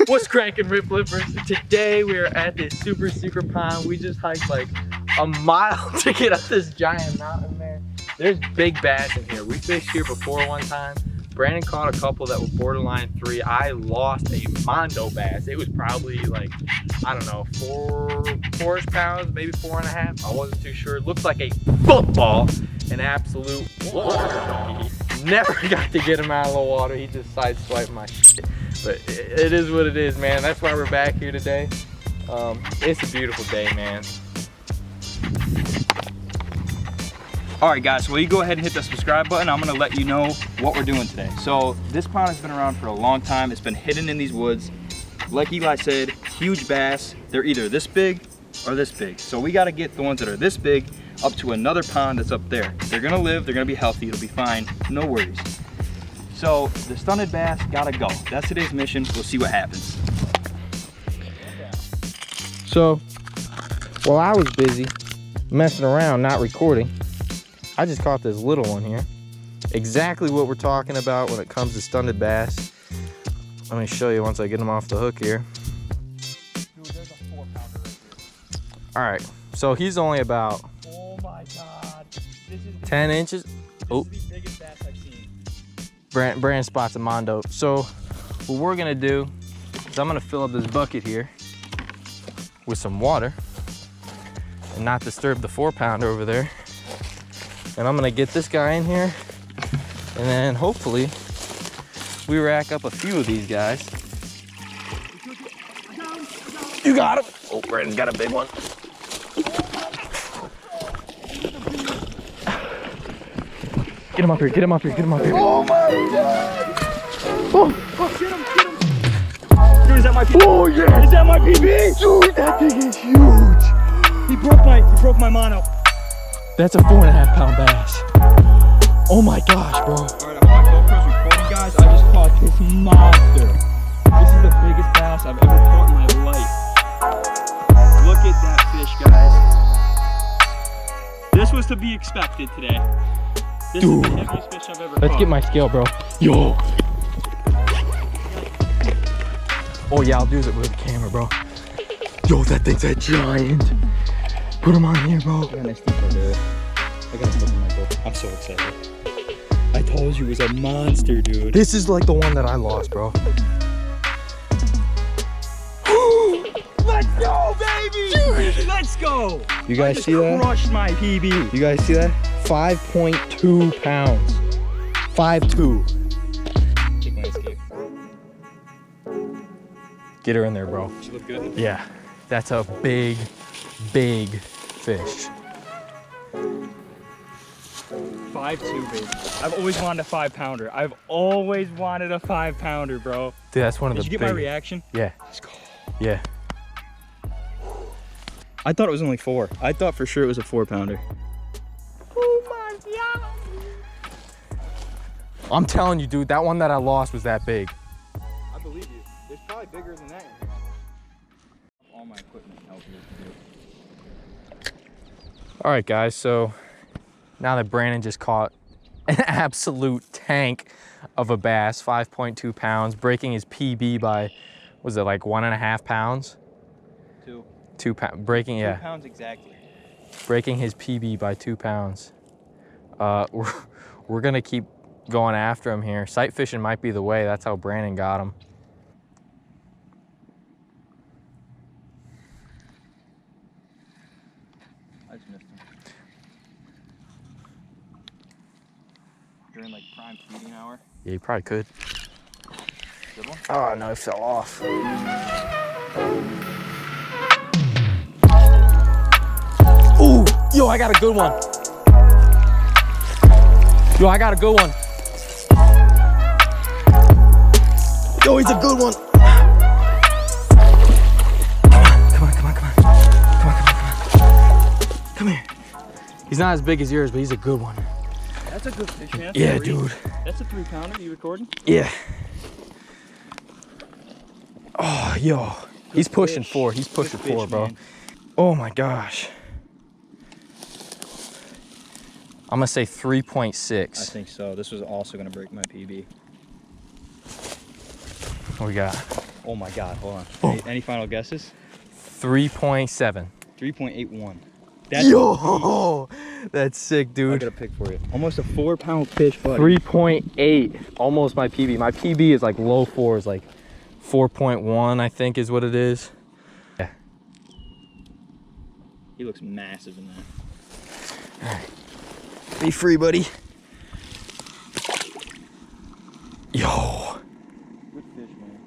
What's cracking, Rip Flippers? Today we are at this super secret pond. We just hiked like a mile to get up this giant mountain, man. There's big bass in here. We fished here before one time. Brandon caught a couple that were borderline 3. I lost a mondo bass. It was probably like, I don't know, 4 pounds, maybe 4.5. I wasn't too sure. It looked like a football, an absolute water. Never got to get him out of the water. He just sideswiped my shit. But it is what it is, man. That's why we're back here today. It's a beautiful day, man. All right, guys, so you go ahead and hit the subscribe button. I'm gonna let you know what we're doing today. So this pond has been around for a long time. It's been hidden in these woods. Like Eli said, huge bass. They're either this big or this big. So we gotta get the ones that are this big up to another pond that's up there. They're gonna live, they're gonna be healthy, it'll be fine, no worries. So the stunted bass gotta go. That's today's mission. We'll see what happens. So, while I was busy messing around, not recording, I just caught this little one here. Exactly what we're talking about when it comes to stunted bass. Let me show you once I get him off the hook here. Dude, there's a 4-pounder right here. All right, so he's only about, Oh my God. This is 10 inches. Oh, the biggest bass I've seen. Brandon spots a mondo. So what we're gonna do is I'm gonna fill up this bucket here with some water and not disturb the 4-pounder over there. And I'm gonna get this guy in here, and then hopefully we rack up a few of these guys. You got him. Oh, Brandon got a big one. Get him up here, get him up here, get him up here. Oh my God! Oh, get him! Dude, is that my PB? Oh yeah! Is that my PB? Dude, that thing is huge. He broke my mono. That's a 4.5-pound bass. Oh my gosh, bro. Alright, I'm on GoPro's recording, guys. I just caught this monster. This is the biggest bass I've ever caught in my life. Look at that fish, guys. This was to be expected today. This Dude. is the heaviest fish I've ever caught. Let's get my scale, bro. Yo. Oh yeah, I'll do it with the camera, bro. Yo, that thing's a giant. Put him on here, bro. I got nice deeper, dude. I got stuff in my boat. I'm so excited. I told you it was a monster, dude. This is like the one that I lost, bro. Let's go, baby! Dude, let's go! You guys see that? Crushed my PB. You guys see that? 5.2 pounds. 5.2. Take my escape. Get her in there, bro. She look good? Yeah, that's a big, big fish. 5.2, baby. I've always wanted a 5-pounder. I've always wanted a 5-pounder, bro. Dude, that's one of Did the you get my big- reaction? Yeah. Let's go. Yeah. I thought it was only 4. I thought for sure it was a 4-pounder. Oh my God. I'm telling you, dude, that one that I lost was that big. I believe you. There's probably bigger than that in here. All my equipment help you. All right, guys, so now that Brandon just caught an absolute tank of a bass, 5.2 pounds, breaking his PB by, was it like 1.5 pounds? 2. 2 pounds, breaking, 2 yeah. pounds exactly. Breaking his PB by 2 pounds. We're gonna keep going after him here. Sight fishing might be the way. That's how Brandon got him. I just missed him. During like prime feeding hour. Yeah, you probably could. Good one. Oh no, it fell off. Ooh, yo, I got a good one. Yo, I got a good one. Yo, he's a good one. Come on, come on, come on. Come on, come on, come on. Come here. He's not as big as yours, but he's a good one. That's a good fish, man. Yeah, dude. That's a 3-pounder. You recording? Yeah. Oh, yo. He's pushing fish. 4. He's pushing Good 4, fish, bro. man. Oh my gosh. I'm gonna say 3.6. I think so. This was also gonna break my PB. What we got? Oh my God, hold on. Oh. Any final guesses? 3.7. 3.81. Yo, that's sick, I dude. got a pick for you. Almost a 4-pound fish, buddy. 3.8, almost my PB. My PB is like low fours, like 4.1, I think is what it is. Yeah. He looks massive in that. All right. Be free, buddy. Yo. Good fish, man.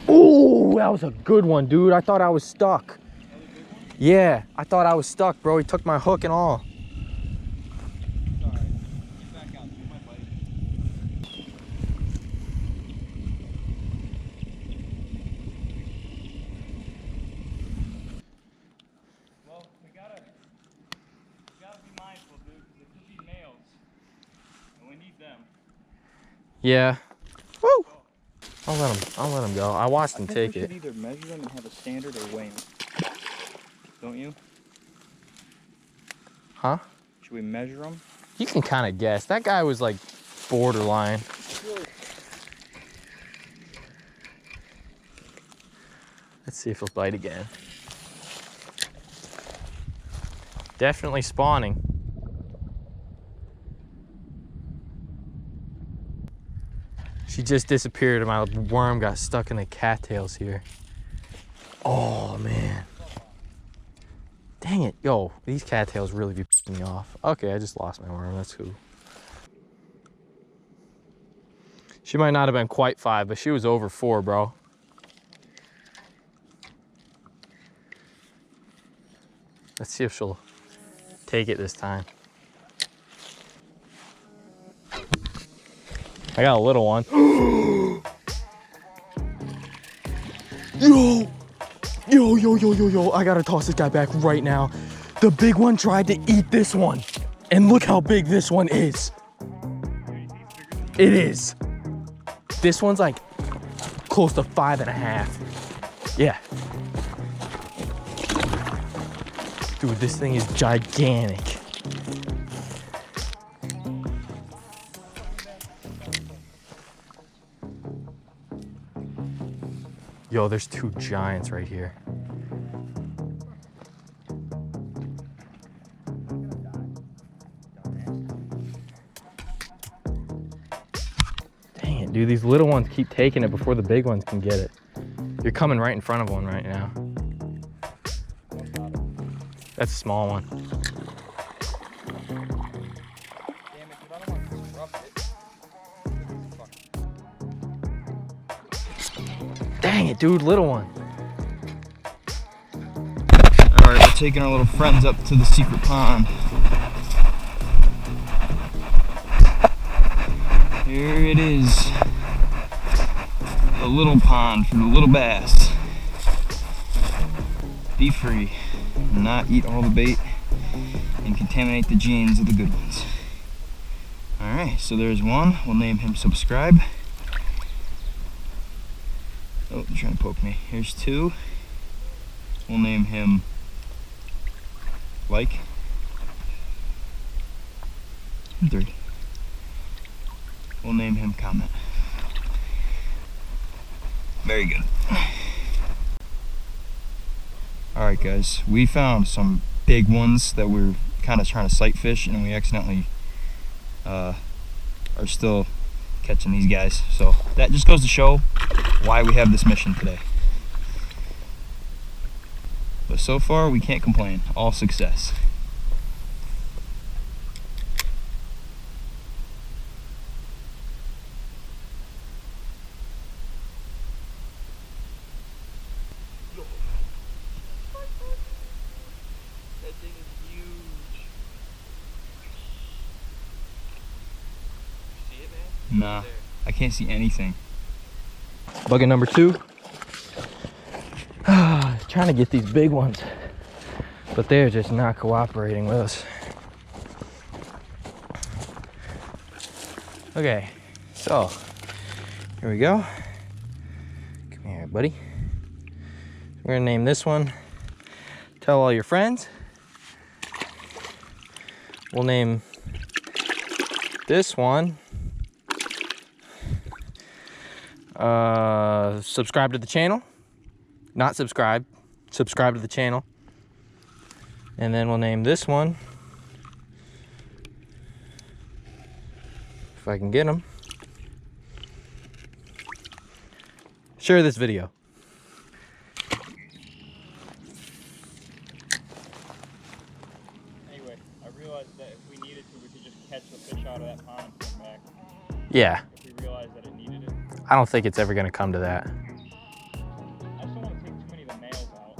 Ooh, that was a good one, dude. I thought I was stuck. Yeah, I thought I was stuck, bro. He took my hook and all. Sorry. Get back out. You might bite. Well, we gotta be mindful, dude, because it could be males, and we need them. Yeah. Woo! I'll let him go. I watched him take we it. should either measure them and have a standard or weigh them. Don't you? Huh? Should we measure them? You can kind of guess. That guy was like borderline. Let's see if he'll bite again. Definitely spawning. She just disappeared and my worm got stuck in the cattails here. Oh man. Dang it. Yo, these cattails really be pissing me off. Okay, I just lost my worm. That's cool. She might not have been quite 5, but she was over 4, bro. Let's see if she'll take it this time. I got a little one. Yo, I gotta toss this guy back right now. The big one tried to eat this one. And look how big this one is. It is. This one's like close to 5.5. Yeah. Dude, this thing is gigantic. Yo, there's 2 giants right here. Dang it, dude. These little ones keep taking it before the big ones can get it. You're coming right in front of one right now. That's a small one. Damn it, dude, I don't want to disrupt it. Dang it, dude. Little one. Alright, we're taking our little friends up to the secret pond. Here it is. The little pond for the little bass. Be free. Not eat all the bait and contaminate the genes of the good ones. Alright, so there's one. We'll name him Subscribe. Oh, they're trying to poke me. Here's 2. We'll name him Like. And 3. We'll name him Comment. Very good. Alright guys, we found some big ones that we're kind of trying to sight fish, and we accidentally are still catching these guys. So that just goes to show why we have this mission today. But so far we can't complain. All success. That thing is huge. See it, man? Nah, I can't see anything. Bucket number 2. Trying to get these big ones, but they're just not cooperating with us. Okay, so here we go. Come here, buddy. We're gonna name this one Tell All Your Friends. We'll name this one subscribe to the channel. Not subscribe to the channel. And then we'll name this one, if I can get them, share this video. Anyway, I realized that if we needed to, we could just catch the fish out of that pond and put it back. Yeah. If we realized that it needed it. I don't think it's ever gonna come to that. I just don't want to take too many of the males out.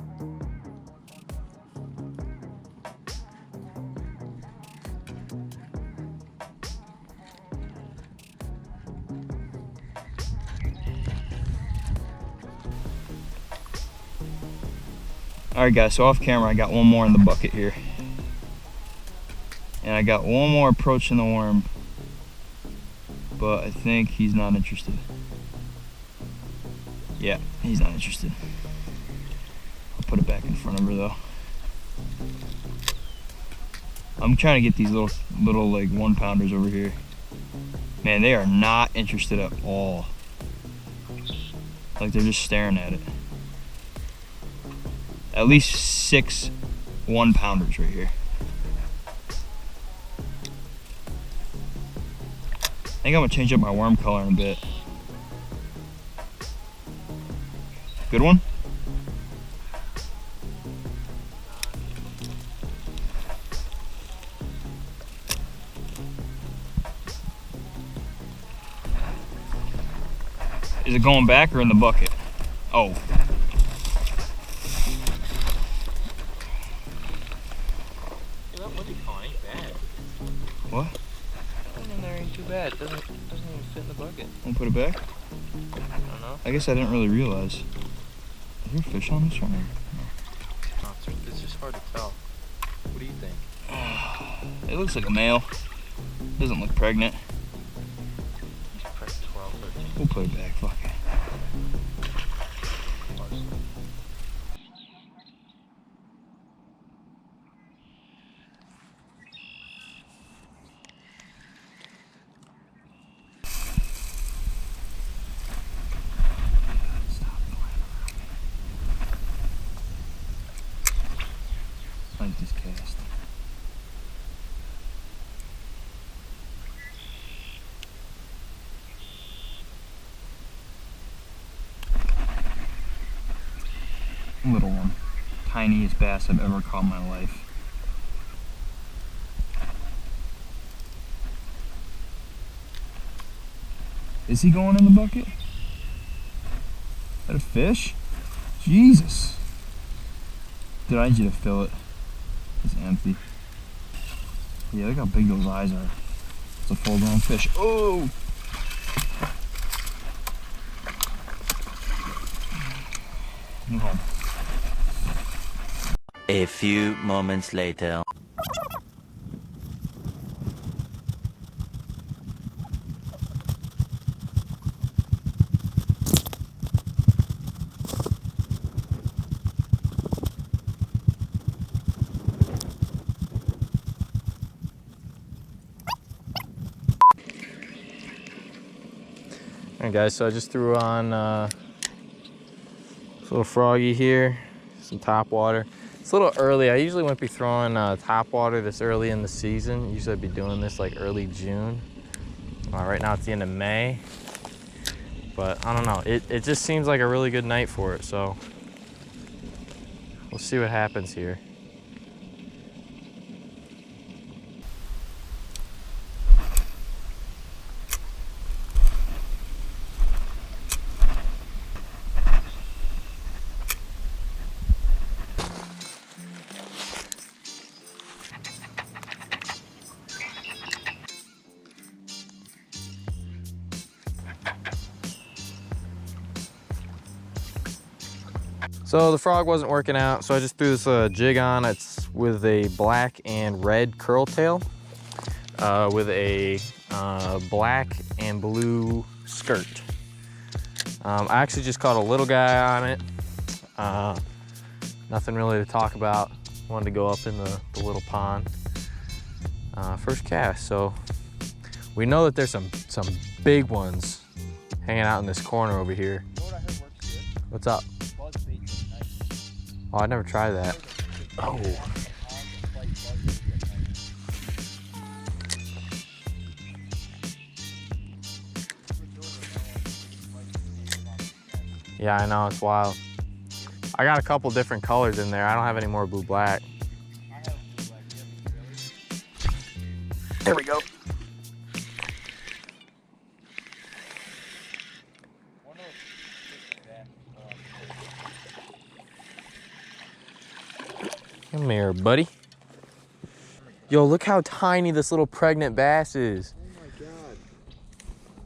Alright guys, so off camera I got one more in the bucket here. And I got one more approaching the worm. But I think he's not interested. Yeah, he's not interested. I'll put it back in front of her though. I'm trying to get these little like 1 pounders over here. Man, they are not interested at all. Like they're just staring at it. At least 6 1 pounders right here. I think I'm gonna change up my worm color in a bit. Good one? Is it going back or in the bucket? Oh. What do you call it? Ain't bad. What? That in there ain't too bad. Doesn't even fit in the bucket. Want to put it back? I don't know. I guess I didn't really realize. Is there a fish on this right now? No, it's just hard to tell. What do you think? It looks like a male. Doesn't look pregnant. He's pressed 12, 13. We'll put it back. Fuck it. Like this cast. Little one. Tiniest bass I've ever caught in my life. Is he going in the bucket? Is that a fish? Jesus. Dude, I need you to fill it. It's empty. Yeah, look how big those eyes are. It's a full-grown fish. Oh! I'm home. A few moments later. Alright guys, so I just threw on this little froggy here, some top water. It's a little early. I usually wouldn't be throwing top water this early in the season. Usually I'd be doing this like early June. Right now it's the end of May. But I don't know, it just seems like a really good night for it, so we'll see what happens here. So the frog wasn't working out, so I just threw this jig on. It's with a black and red curl tail with a black and blue skirt. I actually just caught a little guy on it. Nothing really to talk about. Wanted to go up in the little pond. first cast. So we know that there's some big ones hanging out in this corner over here. You know what I heard works good? What's up? Buzz bait is nice. Oh, I never tried that. Oh. Yeah, I know, it's wild. I got a couple different colors in there. I don't have any more blue black. There we go. Come here, buddy. Yo, look how tiny this little pregnant bass is. Oh my god.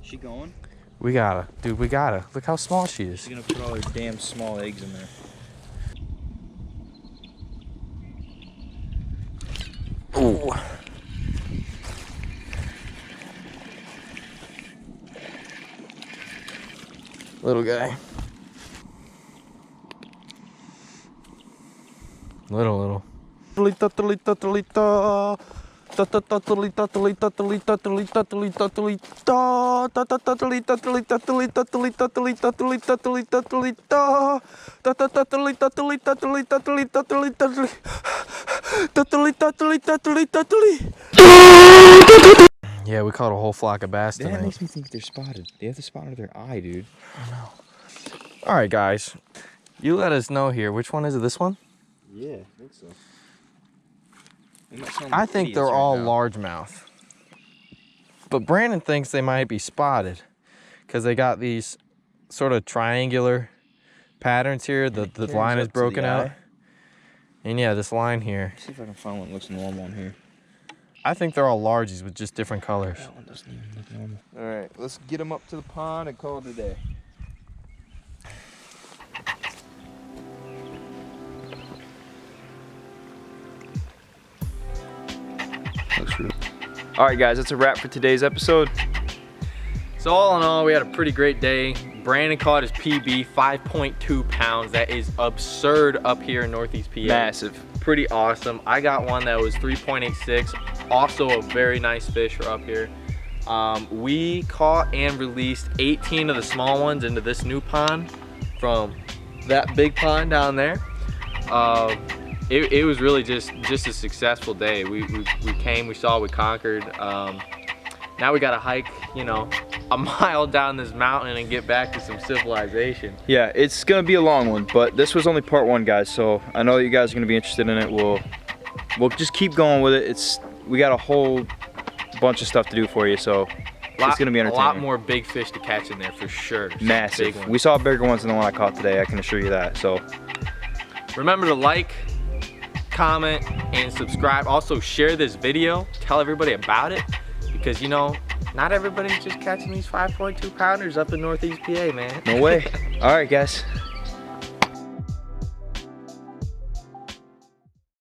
She going? We gotta, dude, we gotta. Look how small she is. She's gonna put all her damn small eggs in there. Ooh. Little guy. Little. Yeah, we caught a whole flock of bass tonight. That makes me think they're spotted. They have the spot under their eye, dude. I know. All right, guys. You let us know here. Which one is it? This one? Yeah, I think so. I think they're all largemouth. But Brandon thinks they might be spotted because they got these sort of triangular patterns here. The line is broken out. And yeah, this line here. Let's see if I can find one that looks normal in here. I think they're all largies with just different colors. That one doesn't even look normal. All right, let's get them up to the pond and call it a day. All right, guys, that's a wrap for today's episode. So all in all, we had a pretty great day. Brandon caught his PB, 5.2 pounds. That is absurd up here in Northeast PA. Massive. Pretty awesome. I got one that was 3.86. Also a very nice fish for up here. We caught and released 18 of the small ones into this new pond from that big pond down there. It was really just a successful day. We came, we saw, we conquered. Now we gotta hike, you know, a mile down this mountain and get back to some civilization. Yeah, it's gonna be a long one, but this was only part one, guys. So I know you guys are gonna be interested in it. We'll just keep going with it. We got a whole bunch of stuff to do for you, so it's gonna be entertaining. A lot more big fish to catch in there for sure. Massive. We saw bigger ones than the one I caught today. I can assure you that. So remember to like, comment, and subscribe. Also share this video. Tell everybody about it. Because, you know, not everybody's just catching these 5.2 pounders up in Northeast PA, man. no way. All right, guys.